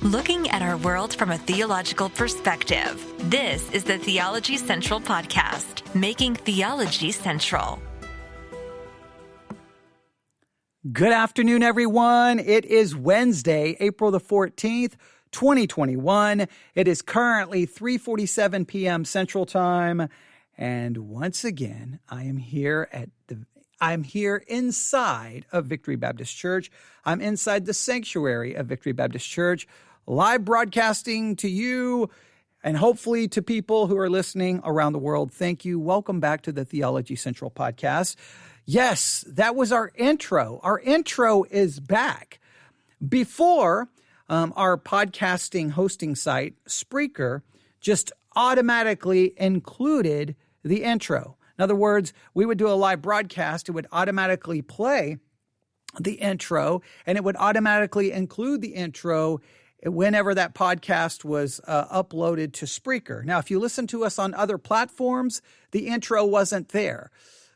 Looking at our world from a theological perspective, this is the Theology Central Podcast, making theology central. Good afternoon, everyone. It is Wednesday, April the 14th, 2021. It is currently 3:47 p.m. Central Time. And once again, I'm here inside of Victory Baptist Church. I'm inside the sanctuary of Victory Baptist Church, live broadcasting to you and hopefully to people who are listening around the world. Thank you. Welcome back to the Theology Central Podcast. Yes, that was our intro. Our intro is back. Before, our podcasting hosting site, Spreaker, just automatically included the intro. In other words, we would do a live broadcast. It would automatically play the intro, and it would automatically include the intro whenever that podcast was uploaded to Spreaker. Now, if you listen to us on other platforms, the intro wasn't there.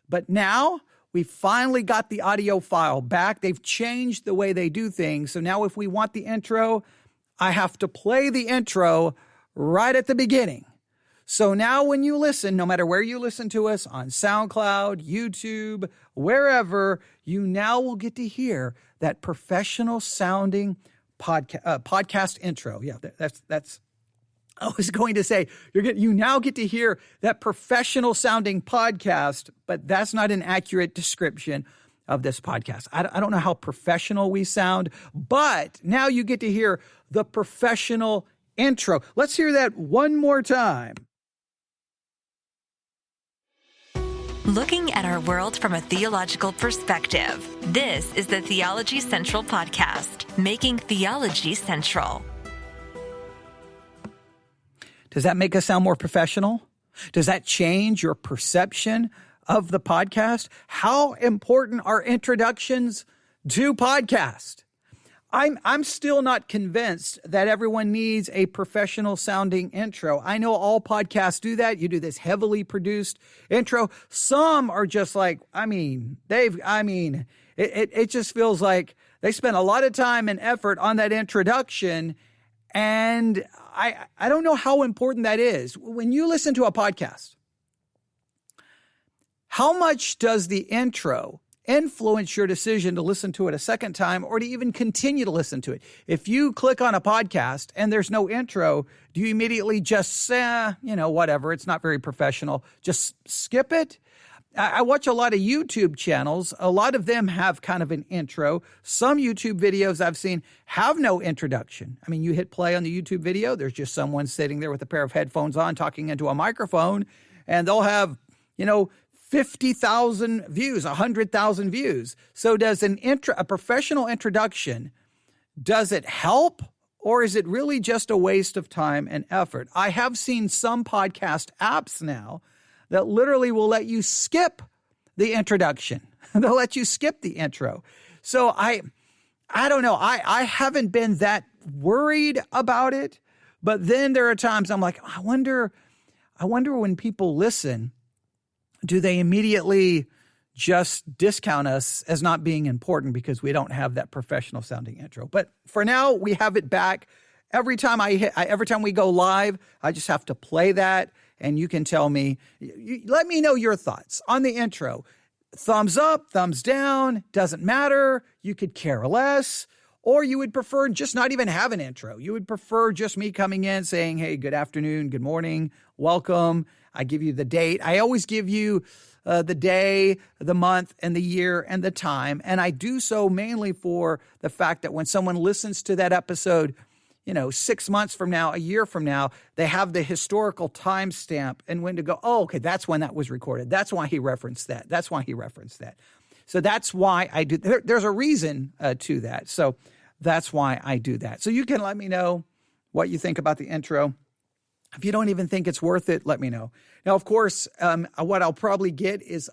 But now we finally got the audio file back. They've changed the way they do things. So now if we want the intro, I have to play the intro right at the beginning. So now when you listen, no matter where you listen to us, on SoundCloud, YouTube, wherever, you now will get to hear that professional sounding podcast intro. Yeah, that's. I was going to say you now get to hear that professional sounding podcast, but that's not an accurate description of this podcast. I don't know how professional we sound, but now you get to hear the professional intro. Let's hear that one more time. Looking at our world from a theological perspective, this is the Theology Central Podcast, making theology central. Does that make us sound more professional? Does that change your perception of the podcast? How important are introductions to podcast? I'm still not convinced that everyone needs a professional sounding intro. I know all podcasts do that. You do this heavily produced intro. Some are just like, it just feels like they spent a lot of time and effort on that introduction. And I don't know how important that is. When you listen to a podcast, how much does the intro influence your decision to listen to it a second time or to even continue to listen to it? If you click on a podcast and there's no intro, do you immediately just say, whatever, it's not very professional, just skip it? I watch a lot of YouTube channels. A lot of them have kind of an intro. Some YouTube videos I've seen have no introduction. I mean, you hit play on the YouTube video, there's just someone sitting there with a pair of headphones on talking into a microphone, and they'll have, 50,000 views, 100,000 views. So does a professional introduction, does it help, or is it really just a waste of time and effort? I have seen some podcast apps now that literally will let you skip the introduction. They'll let you skip the intro. So I don't know. I haven't been that worried about it, but then there are times I'm like, I wonder when people listen, do they immediately just discount us as not being important because we don't have that professional sounding intro? But for now, we have it back. Every time we go live, I just have to play that. And you can tell me, let me know your thoughts on the intro. Thumbs up, thumbs down, doesn't matter. You could care less. Or you would prefer just not even have an intro. You would prefer just me coming in saying, hey, good afternoon, good morning, welcome. I give you the date. I always give you the day, the month, and the year, and the time. And I do so mainly for the fact that when someone listens to that episode, 6 months from now, a year from now, they have the historical timestamp and when to go, oh, okay, that's when that was recorded. That's why he referenced that. That's why he referenced that. So that's why I do. There's a reason to that. So that's why I do that. So you can let me know what you think about the intro. If you don't even think it's worth it, let me know. Now, of course, what I'll probably get is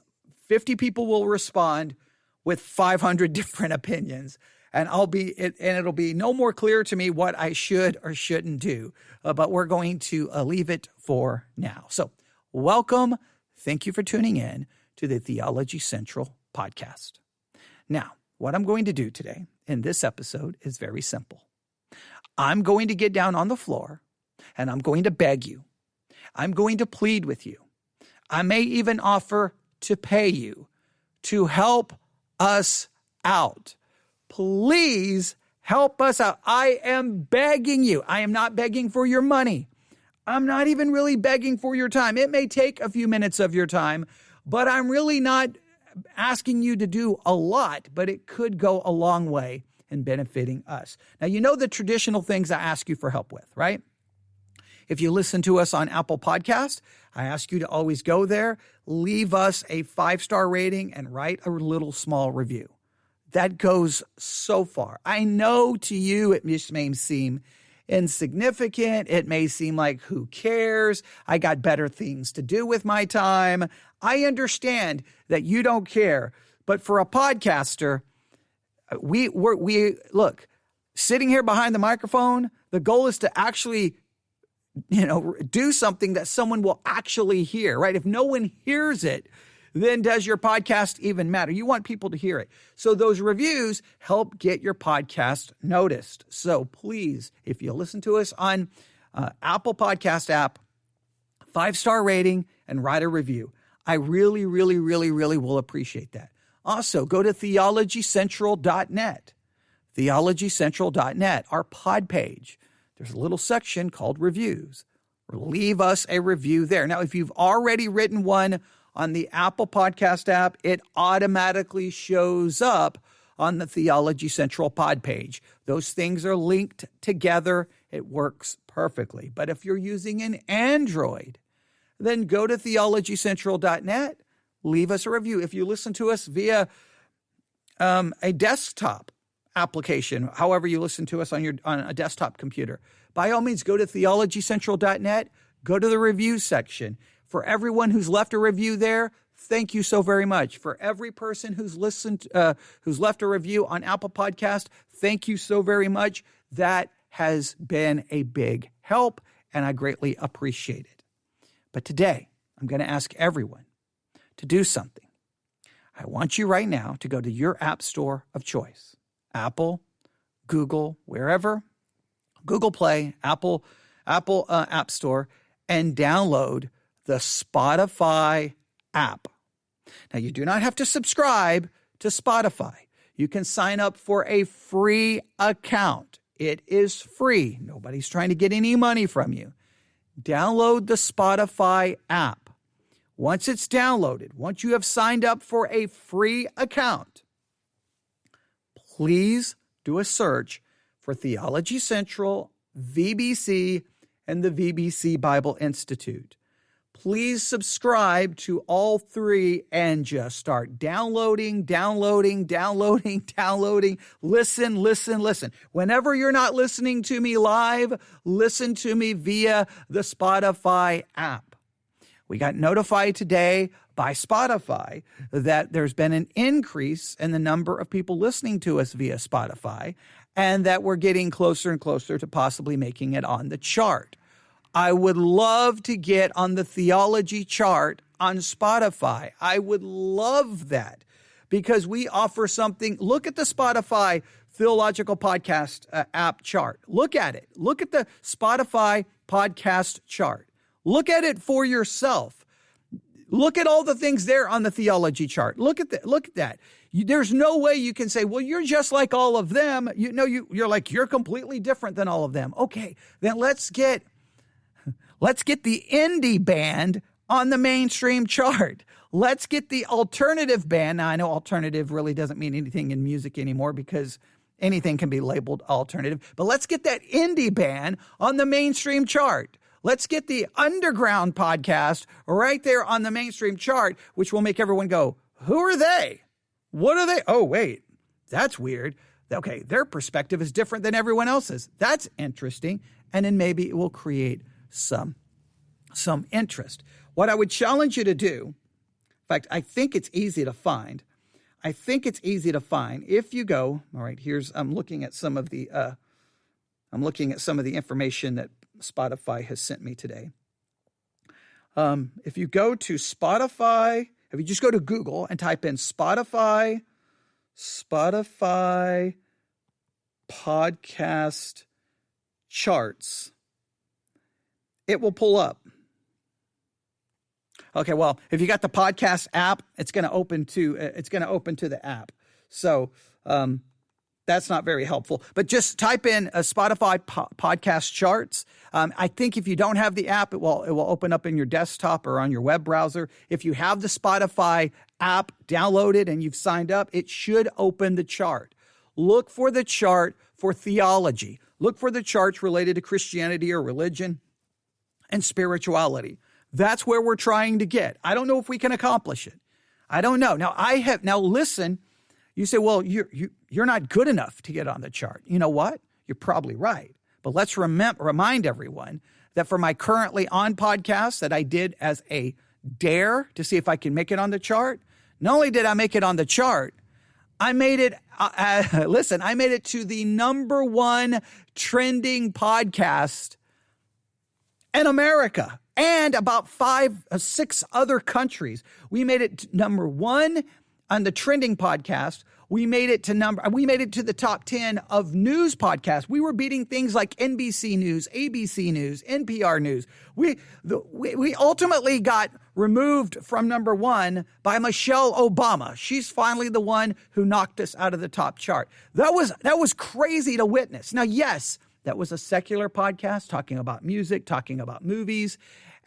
50 people will respond with 500 different opinions. And it'll be no more clear to me what I should or shouldn't do. But we're going to leave it for now. So welcome. Thank you for tuning in to the Theology Central Podcast. Now, what I'm going to do today in this episode is very simple. I'm going to get down on the floor and I'm going to beg you. I'm going to plead with you. I may even offer to pay you to help us out. Please help us out. I am begging you. I am not begging for your money. I'm not even really begging for your time. It may take a few minutes of your time, but I'm really not asking you to do a lot, but it could go a long way in benefiting us. Now, you know the traditional things I ask you for help with, right? If you listen to us on Apple Podcast, I ask you to always go there, leave us a 5-star rating, and write a little small review. That goes so far. I know to you it just may seem insignificant. It may seem like, who cares? I got better things to do with my time. I understand that you don't care. But for a podcaster, we look, sitting here behind the microphone, the goal is to actually, do something that someone will actually hear, right? If no one hears it, then does your podcast even matter? You want people to hear it. So those reviews help get your podcast noticed. So please, if you listen to us on Apple Podcast app, 5-star rating and write a review. I really, really, really, really will appreciate that. Also, go to theologycentral.net, theologycentral.net, our pod page. There's a little section called reviews. Leave us a review there. Now, if you've already written one on the Apple Podcast app, it automatically shows up on the Theology Central pod page. Those things are linked together. It works perfectly. But if you're using an Android, then go to theologycentral.net, leave us a review. If you listen to us via a desktop application, however you listen to us on a desktop computer, by all means, go to theologycentral.net, go to the review section. For everyone who's left a review there, thank you so very much. For every person who's who's left a review on Apple Podcast, thank you so very much. That has been a big help, and I greatly appreciate it. But today, I'm going to ask everyone to do something. I want you right now to go to your app store of choice, Apple, Google, wherever, Google Play, Apple App Store, and download the Spotify app. Now, you do not have to subscribe to Spotify. You can sign up for a free account. It is free. Nobody's trying to get any money from you. Download the Spotify app. Once it's downloaded, once you have signed up for a free account, please do a search for Theology Central, VBC, and the VBC Bible Institute. Please subscribe to all three and just start downloading. Listen. Whenever you're not listening to me live, listen to me via the Spotify app. We got notified today by Spotify that there's been an increase in the number of people listening to us via Spotify, and that we're getting closer and closer to possibly making it on the chart. I would love to get on the theology chart on Spotify. I would love that because we offer something. Look at the Spotify Theological Podcast app chart. Look at it. Look at the Spotify podcast chart. Look at it for yourself. Look at all the things there on the theology chart. Look at that. There's no way you can say, well, you're just like all of them. You're completely different than all of them. Okay, then let's get the indie band on the mainstream chart. Let's get the alternative band. Now, I know alternative really doesn't mean anything in music anymore because anything can be labeled alternative. But let's get that indie band on the mainstream chart. Let's get the underground podcast right there on the mainstream chart, which will make everyone go, who are they? What are they? Oh, wait, that's weird. Okay, their perspective is different than everyone else's. That's interesting. And then maybe it will create some interest. What I would challenge you to do, in fact, I think it's easy to find. If you go, all right, I'm looking at some of the information that Spotify has sent me today. If you go to Spotify, if you just go to Google and type in Spotify podcast charts, it will pull up. Okay, well, if you got the podcast app, it's going to open to the app. So that's not very helpful. But just type in a Spotify podcast charts. I think if you don't have the app, it will open up in your desktop or on your web browser. If you have the Spotify app downloaded and you've signed up, it should open the chart. Look for the chart for theology. Look for the charts related to Christianity or religion and spirituality. That's where we're trying to get. I don't know if we can accomplish it. I don't know. Now listen, you say, well, you're not good enough to get on the chart. You know what? You're probably right. But let's remind everyone that for my currently on podcast that I did as a dare to see if I can make it on the chart, not only did I make it on the chart, I made it, I made it to the number one trending podcast in America. And about 6 other countries. We made it number one on the trending podcast. We made it to the top 10 of news podcasts. We were beating things like NBC News, ABC News, NPR News. We ultimately got removed from number one by Michelle Obama. She's finally the one who knocked us out of the top chart. That was crazy to witness. Now, yes, that was a secular podcast talking about music, talking about movies.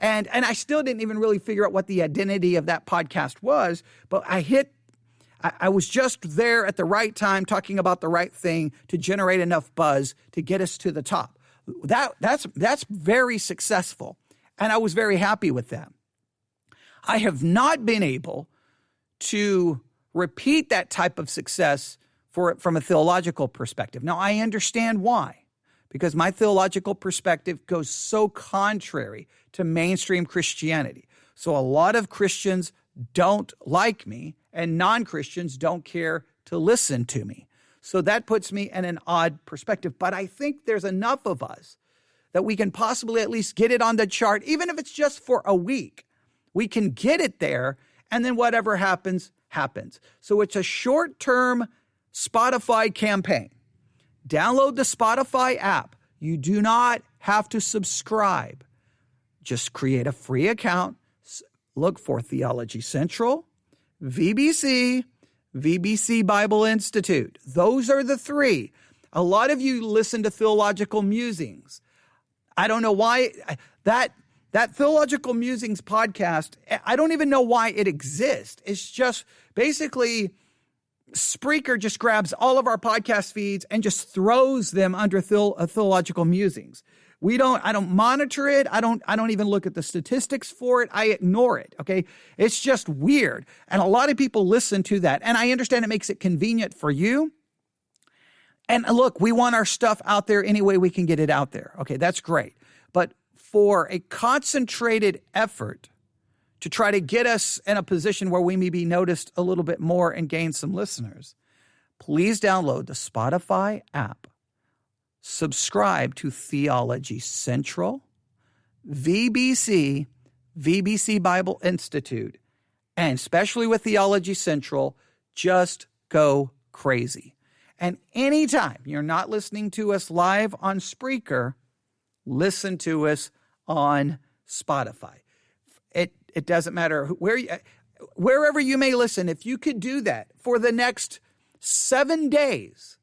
And I still didn't even really figure out what the identity of that podcast was, but I was just there at the right time talking about the right thing to generate enough buzz to get us to the top. That's very successful, and I was very happy with that. I have not been able to repeat that type of success from a theological perspective. Now, I understand why, because my theological perspective goes so contrary to mainstream Christianity. So a lot of Christians don't like me, and non-Christians don't care to listen to me. So that puts me in an odd perspective. But I think there's enough of us that we can possibly at least get it on the chart, even if it's just for a week. We can get it there, and then whatever happens, happens. So it's a short-term Spotify campaign. Download the Spotify app. You do not have to subscribe. Just create a free account. Look for Theology Central, VBC, VBC Bible Institute. Those are the 3. A lot of you listen to Theological Musings. I don't know why that Theological Musings podcast, I don't even know why it exists. It's just basically Spreaker just grabs all of our podcast feeds and just throws them under Theological Musings. I don't monitor it. I don't even look at the statistics for it. I ignore it. Okay. It's just weird. And a lot of people listen to that. And I understand it makes it convenient for you. And look, we want our stuff out there any way we can get it out there. Okay. That's great. But for a concentrated effort to try to get us in a position where we may be noticed a little bit more and gain some listeners, please download the Spotify app. Subscribe to Theology Central, VBC, VBC Bible Institute, and especially with Theology Central, just go crazy. And anytime you're not listening to us live on Spreaker, listen to us on Spotify. It doesn't matter wherever you may listen. If you could do that for the next 7 days,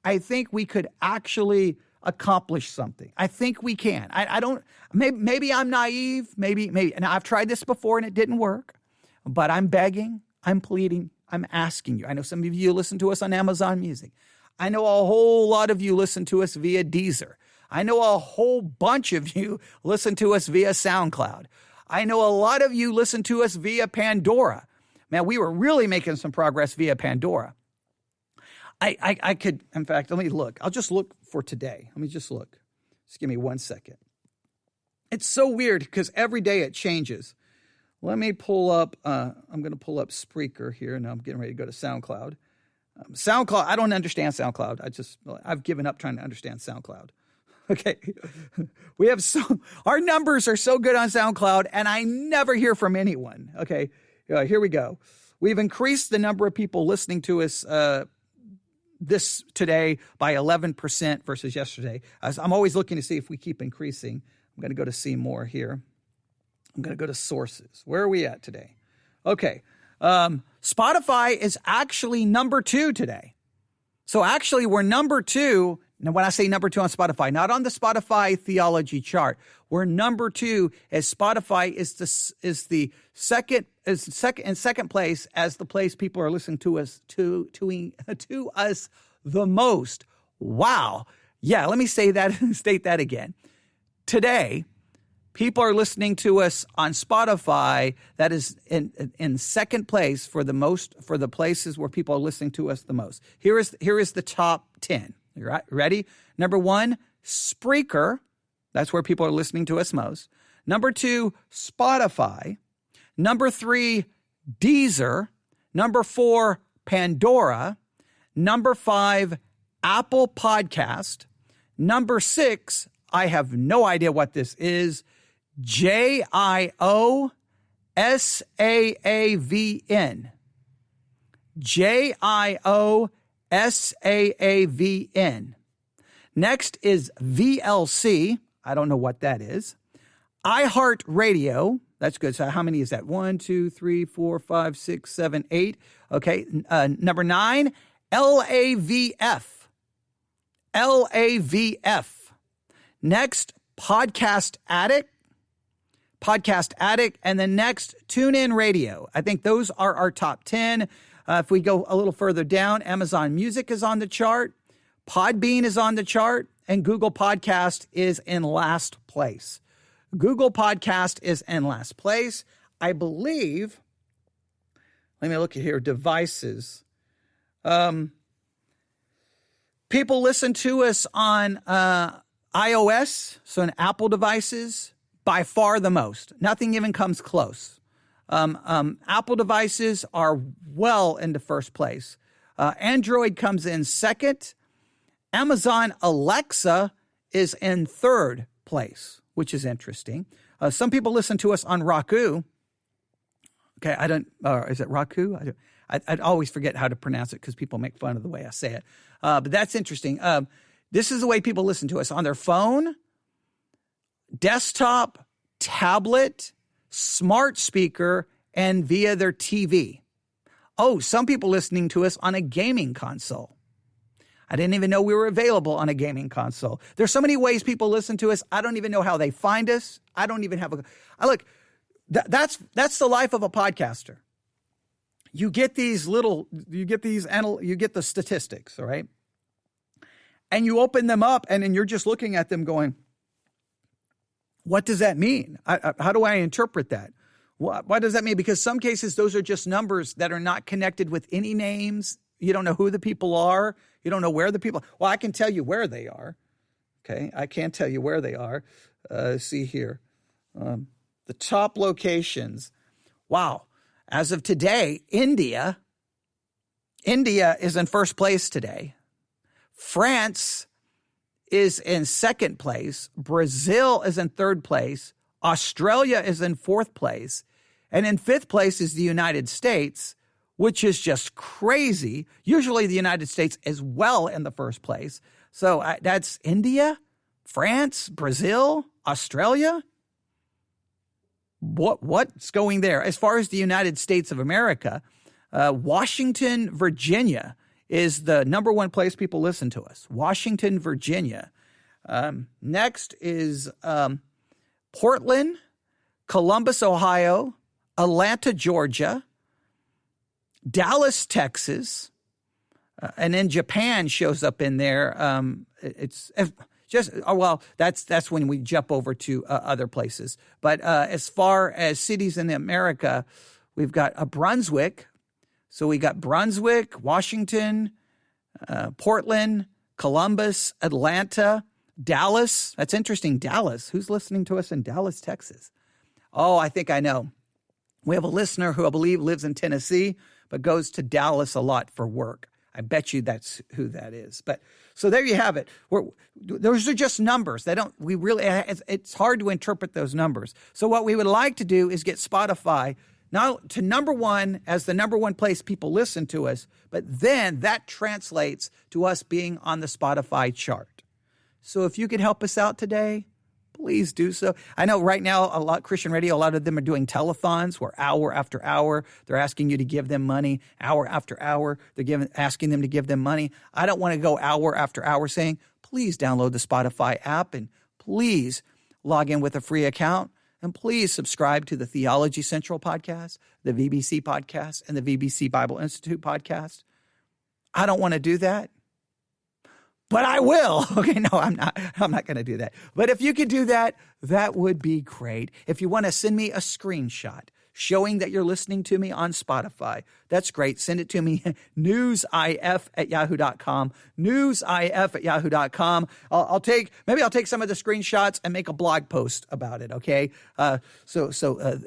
I think we could actually accomplish something. I think we can. Maybe I'm naive. Maybe. And I've tried this before and it didn't work, but I'm begging, I'm pleading, I'm asking you. I know some of you listen to us on Amazon Music. I know a whole lot of you listen to us via Deezer. I know a whole bunch of you listen to us via SoundCloud. I know a lot of you listen to us via Pandora. Man, we were really making some progress via Pandora. I could, in fact, let me look. I'll just look for today. Let me just look. Just give me 1 second. It's so weird because every day it changes. Let me pull up, I'm going to pull up Spreaker here. Now I'm getting ready to go to SoundCloud. SoundCloud, I don't understand SoundCloud. I've given up trying to understand SoundCloud. Okay. Our numbers are so good on SoundCloud and I never hear from anyone. Okay. Here we go. We've increased the number of people listening to us, this today by 11% versus yesterday. I'm always looking to see if we keep increasing. I'm going to go to see more here. I'm going to go to sources. Where are we at today? Okay. Spotify is actually number 2 today. So actually we're number 2. Now, when I say number 2 on Spotify, not on the Spotify Theology chart, we're number 2 as Spotify is the second in second place as the place people are listening to us to us the most. Wow. Yeah, let me state that again. Today, people are listening to us on Spotify. That is in second place for the places where people are listening to us the most. Here is the top 10. You ready? Number 1, Spreaker. That's where people are listening to us most. Number 2, Spotify. Number 3, Deezer. Number 4, Pandora. Number 5, Apple Podcast. Number 6, I have no idea what this is, JIOSAAVN. JIOSAAVN. Next is VLC. I don't know what that is. iHeartRadio. That's good. So how many is that? 1, 2, 3, 4, 5, 6, 7, 8. Okay. Number 9, LAVF. LAVF. Next, Podcast Addict. And then next, TuneIn Radio. I think those are our top 10. If we go a little further down, Amazon Music is on the chart. Podbean is on the chart. And Google Podcast is in last place. Google Podcast is in last place. I believe, let me look at here, devices. People listen to us on iOS, so on Apple devices, by far the most. Nothing even comes close. Apple devices are well into first place. Android comes in second. Amazon Alexa is in third place, which is interesting. Some people listen to us on Roku. Okay, is it Roku? I always forget how to pronounce it because people make fun of the way I say it. But that's interesting. This is the way people listen to us on their phone, desktop, tablet, smart speaker, and via their TV. Oh, some people listening to us on a gaming console. I didn't even know we were available on a gaming console. There's so many ways people listen to us. I don't even know how they find us. I don't even have that's the life of a podcaster. You get the statistics, all right? And you open them up and then you're just looking at them going, what does that mean? How do I interpret that? What does that mean? Because some cases, those are just numbers that are not connected with any names. You don't know who the people are. You don't know where the people. Well, I can tell you where they are. Okay, I can tell you where they are. See here, the top locations. Wow, as of today, India is in first place today. France is in second place. Brazil is in third place. Australia is in fourth place. And in fifth place is the United States, which is just crazy. Usually the United States is well in the first place. So that's India, France, Brazil, Australia. What's going there? As far as the United States of America, Washington, Virginia is the number 1 place people listen to us. Washington, Virginia. Next is Portland, Columbus, Ohio, Atlanta, Georgia, Dallas, Texas, and then Japan shows up in there. That's when we jump over to other places. But as far as cities in America, we've got Brunswick. So we got Brunswick, Washington, Portland, Columbus, Atlanta, Dallas. That's interesting. Dallas. Who's listening to us in Dallas, Texas? Oh, I think I know. We have a listener who I believe lives in Tennessee, but goes to Dallas a lot for work. I bet you that's who that is. But so there you have it. Those are just numbers. It's hard to interpret those numbers. So what we would like to do is get Spotify not to number one as the number one place people listen to us, but then that translates to us being on the Spotify chart. So if you could help us out today, please do so. I know right now a lot Christian radio, a lot of them are doing telethons where hour after hour, they're asking you to give them money. Hour after hour, they're asking them to give them money. I don't want to go hour after hour saying, please download the Spotify app and please log in with a free account. And please subscribe to the Theology Central podcast, the VBC podcast, and the VBC Bible Institute podcast. I don't want to do that, but I will. Okay, no, I'm not going to do that. But if you could do that, that would be great. If you want to send me a screenshot showing that you're listening to me on Spotify, that's great. Send it to me, newsif@yahoo.com, newsif@yahoo.com. I'll take some of the screenshots and make a blog post about it, okay? So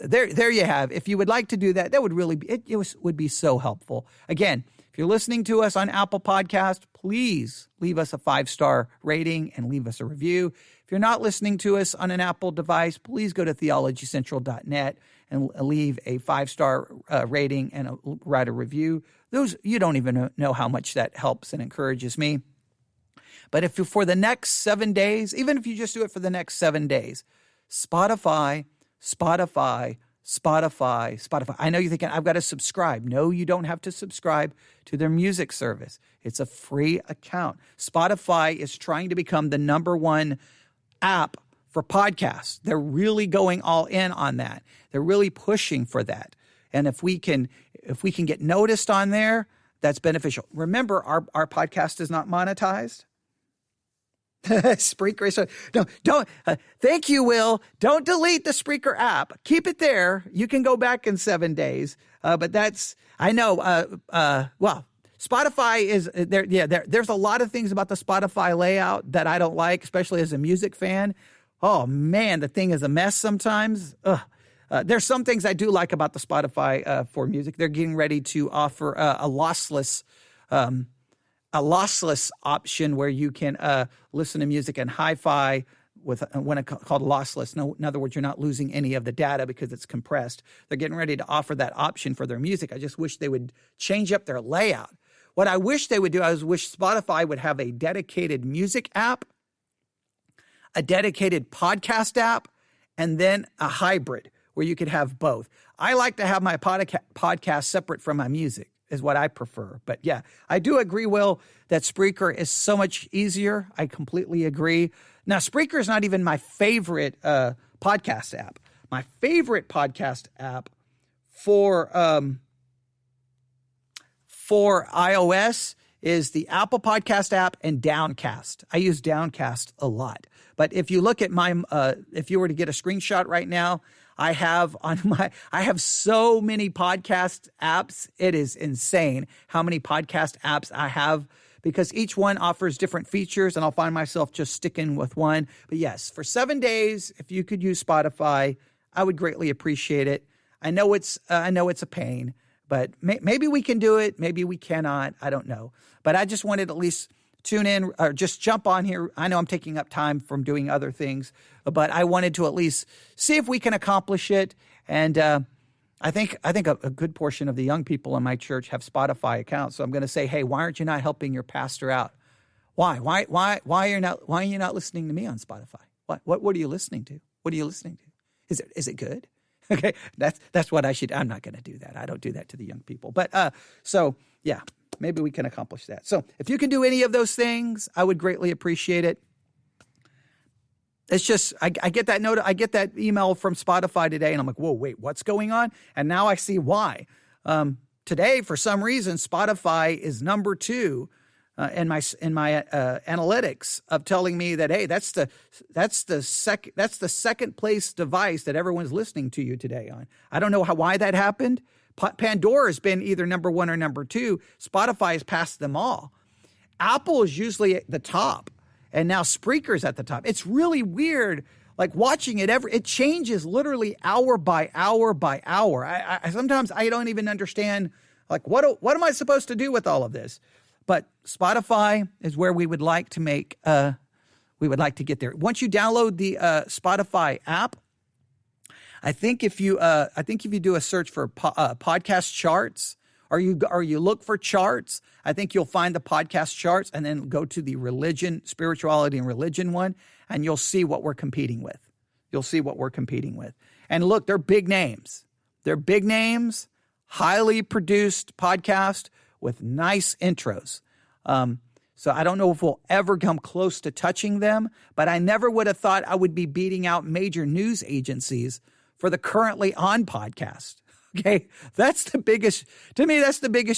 there you have. If you would like to do that, that would really be, it would be so helpful. Again, if you're listening to us on Apple Podcast, please leave us a 5-star rating and leave us a review. If you're not listening to us on an Apple device, please go to theologycentral.net and leave a 5-star rating and write a review. Those, you don't even know how much that helps and encourages me. But if you, for the next 7 days, even if you just do it for the next 7 days, Spotify. I know you're thinking, I've got to subscribe. No, you don't have to subscribe to their music service. It's a free account. Spotify is trying to become the number one app for podcasts. They're really going all in on that. They're really pushing for that. And if we can get noticed on there, that's beneficial. Remember, our podcast is not monetized. Spreaker. So don't. Thank you, Will. Don't delete the Spreaker app. Keep it there. You can go back in 7 days. But that's, I know. Well, Spotify is there. Yeah, there's a lot of things about the Spotify layout that I don't like, especially as a music fan. Oh man, the thing is a mess sometimes. There's some things I do like about the Spotify for music. They're getting ready to offer a lossless option where you can listen to music in hi-fi with when it's called lossless. No, in other words, you're not losing any of the data because it's compressed. They're getting ready to offer that option for their music. I just wish they would change up their layout. What I wish they would do, I wish Spotify would have a dedicated music app, a dedicated podcast app, and then a hybrid where you could have both. I like to have my podcast separate from my music, is what I prefer. But yeah, I do agree, Will, that Spreaker is so much easier. I completely agree. Now, Spreaker is not even my favorite podcast app. My favorite podcast app for iOS is the Apple Podcast app and Downcast. I use Downcast a lot. But if you look at my, if you were to get a screenshot right now, I have so many podcast apps. It is insane how many podcast apps I have because each one offers different features and I'll find myself just sticking with one. But yes, for 7 days, if you could use Spotify, I would greatly appreciate it. I know it's a pain, but maybe we can do it. Maybe we cannot. I don't know. But I just wanted to at least tune in or just jump on here. I know I'm taking up time from doing other things, but I wanted to at least see if we can accomplish it. And I think a good portion of the young people in my church have Spotify accounts. So I'm going to say, hey, why aren't you not helping your pastor out? Why are you not listening to me on Spotify? What are you listening to? What are you listening to? Is it good? Okay, that's what I should. I'm not going to do that. I don't do that to the young people. But so yeah, maybe we can accomplish that. So if you can do any of those things, I would greatly appreciate it. It's just I get that note. I get that email from Spotify today, and I'm like, whoa, wait, what's going on? And now I see why. Today, for some reason, Spotify is number 2 in my analytics of telling me that, hey, that's the second place device that everyone's listening to you today on. I don't know why that happened. Pandora has been either number 1 or number 2. Spotify has passed them all. Apple is usually at the top, and now Spreaker's at the top. It's really weird, like watching it. It changes literally hour by hour by hour. I sometimes I don't even understand, like what am I supposed to do with all of this? But Spotify is where we would like to make. We would like to get there. Once you download the Spotify app, I think if you do a search for podcast charts, or you look for charts, I think you'll find the podcast charts, and then go to the religion, spirituality, and religion one, and you'll see what we're competing with. And look, they're big names. They're big names, highly produced podcast with nice intros. So I don't know if we'll ever come close to touching them, but I never would have thought I would be beating out major news agencies for the currently on podcast. Okay, that's the biggest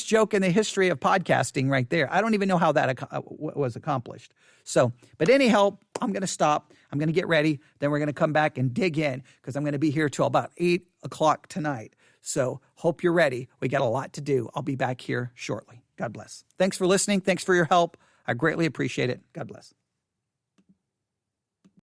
joke in the history of podcasting right there. I don't even know how that was accomplished. So, but anyhow, I'm going to stop. I'm going to get ready. Then we're going to come back and dig in, because I'm going to be here till about 8 o'clock tonight. So hope you're ready. We got a lot to do. I'll be back here shortly. God bless. Thanks for listening. Thanks for your help. I greatly appreciate it. God bless.